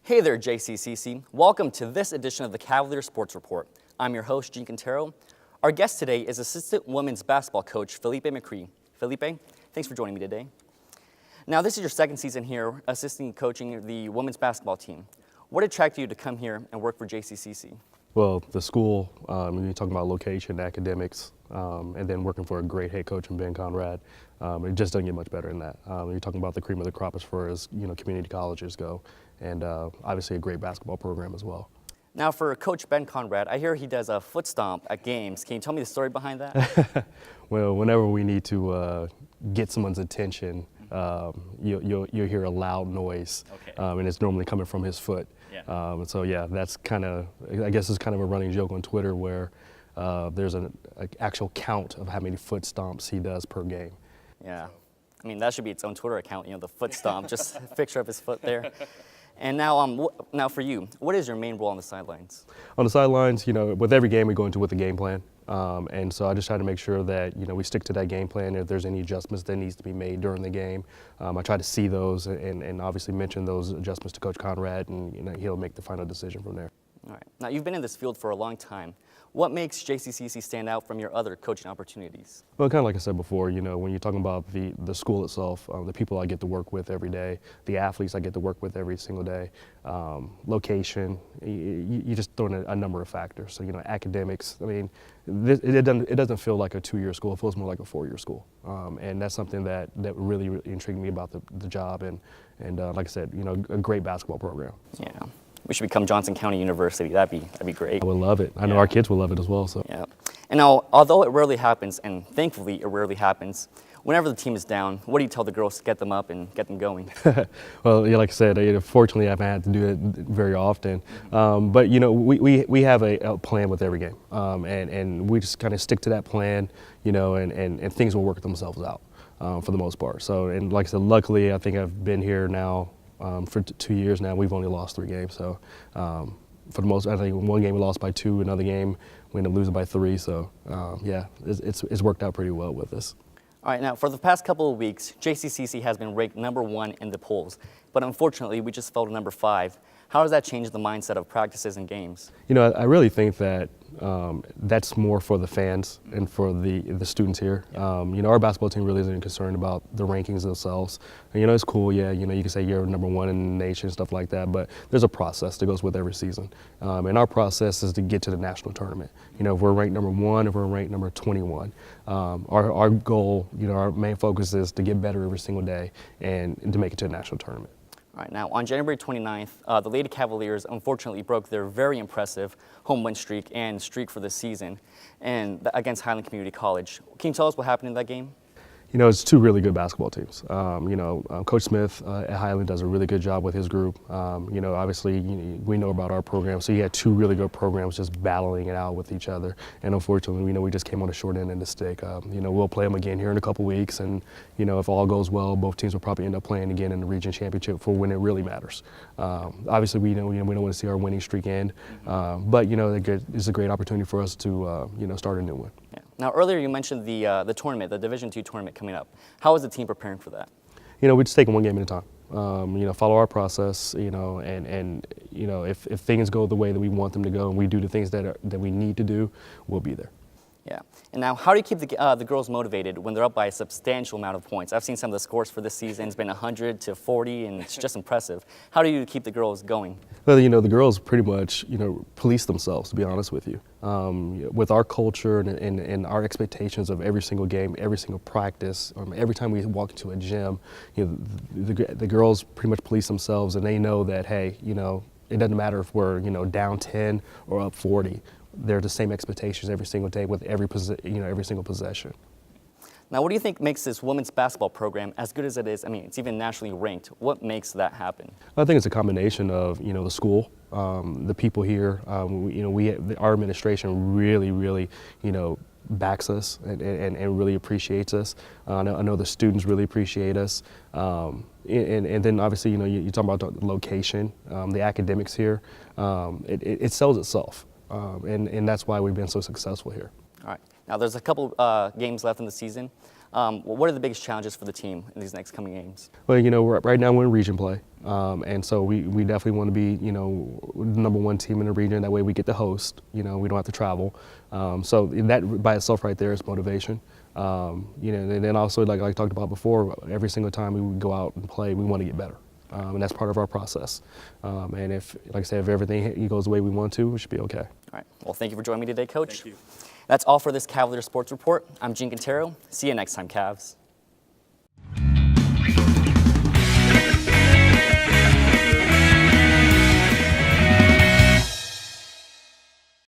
Hey there, JCCC. Welcome to this edition of the Cavalier Sports Report. I'm your host, Jean Cantero. Our guest today is assistant women's basketball coach, Phillipe McCree. Phillipe, thanks for joining me today. Now, this is your second season here assisting coaching the women's basketball team. What attracted you to come here and work for JCCC? Well, the school, when you're talking about location, academics, and then working for a great head coach in Ben Conrad, it just doesn't get much better than that. You're talking about the cream of the crop as far as community colleges go, and obviously a great basketball program as well. Now, for Coach Ben Conrad, I hear he does a foot stomp at games. Can you tell me the story behind that? Well, whenever we need to get someone's attention, you'll hear a loud noise, and it's normally coming from his foot. And so, yeah, that's kind of, I guess it's kind of a running joke on Twitter where there's an actual count of how many foot stomps he does per game. Yeah. I mean, that should be its own Twitter account, the foot stomp, just a picture of his foot there. And now for you, what is your main role on the sidelines? On the sidelines, with every game we go into with a game plan. And so I just try to make sure that, we stick to that game plan. If there's any adjustments that needs to be made during the game, I try to see those and obviously mention those adjustments to Coach Conrad, and he'll make the final decision from there. All right. Now, you've been in this field for a long time. What makes JCCC stand out from your other coaching opportunities? Well, kind of like I said before, when you're talking about the school itself, the people I get to work with every day, the athletes I get to work with every single day, location, you just throw in a number of factors. So, academics, I mean, it doesn't feel like a 2-year school, it feels more like a 4-year school. And that's something that really intrigued me about the job and like I said, a great basketball program. Yeah. We should become Johnson County University. That'd be great. I would love it. I know our kids will love it as well. So. Yeah. And now, although it rarely happens, and thankfully it rarely happens, whenever the team is down, what do you tell the girls to get them up and get them going? Well, yeah, like I said, fortunately I haven't had to do it very often. But we have a plan with every game, and we just kind of stick to that plan, and things will work themselves out for the most part. So, and like I said, luckily I think I've been here now. For 2 years now, we've only lost 3 games. So, for the most, I think one game we lost by 2, another game we ended up losing by 3. So, yeah, it's worked out pretty well with us. All right, now for the past couple of weeks, JCCC has been ranked #1 in the polls, but unfortunately, we just fell to #5. How does that change the mindset of practices and games? I really think that that's more for the fans and for the students here. Our basketball team really isn't concerned about the rankings themselves. And, it's cool, yeah, you can say you're #1 in the nation, stuff like that, but there's a process that goes with every season. And our process is to get to the national tournament. If we're ranked #1, if we're ranked number 21, our goal, our main focus is to get better every single day and to make it to the national tournament. All right, now on January 29th, the Lady Cavaliers unfortunately broke their very impressive home win streak and streak for the season and against Highland Community College. Can you tell us what happened in that game? It's 2 really good basketball teams. Coach Smith at Highland does a really good job with his group. Obviously, we know about our program, so he had 2 really good programs just battling it out with each other. And unfortunately, we just came on the short end of the stick. We'll play them again here in a couple weeks, and if all goes well, both teams will probably end up playing again in the region championship for when it really matters. Obviously, we don't want to see our winning streak end, but it's a great opportunity for us to start a new one. Yeah. Now, earlier you mentioned the tournament, the Division II tournament coming up. How is the team preparing for that? We just take it one game at a time. Follow our process. And if things go the way that we want them to go, and we do the things that we need to do, we'll be there. Yeah. And now, how do you keep the girls motivated when they're up by a substantial amount of points? I've seen some of the scores for this season. It's been 100 to 40, and it's just impressive. How do you keep the girls going? Well, the girls pretty much, police themselves, to be honest with you. With our culture and our expectations of every single game, every single practice, every time we walk into a gym, the girls pretty much police themselves, and they know that, hey, it doesn't matter if we're, down 10 or up 40. They're the same expectations every single day with every single possession. Now, what do you think makes this women's basketball program as good as it is? I mean, it's even nationally ranked. What makes that happen? I think it's a combination of, the school, the people here. Our administration really, backs us and really appreciates us. I know the students really appreciate us. And then obviously, you talk about the location, the academics here. It sells itself. And that's why we've been so successful here. All right. Now, there's a couple games left in the season. What are the biggest challenges for the team in these next coming games? Well, right now we're in region play, and so we definitely want to be, the number one team in the region. That way we get to host. We don't have to travel. So that by itself right there is motivation. And then also, like I talked about before, every single time we go out and play, we want to get better. And that's part of our process. And if, like I said, if everything goes the way we want to, we should be okay. All right. Well, thank you for joining me today, Coach. Thank you. That's all for this Cavalier Sports Report. I'm Jean Cantero. See you next time, Cavs.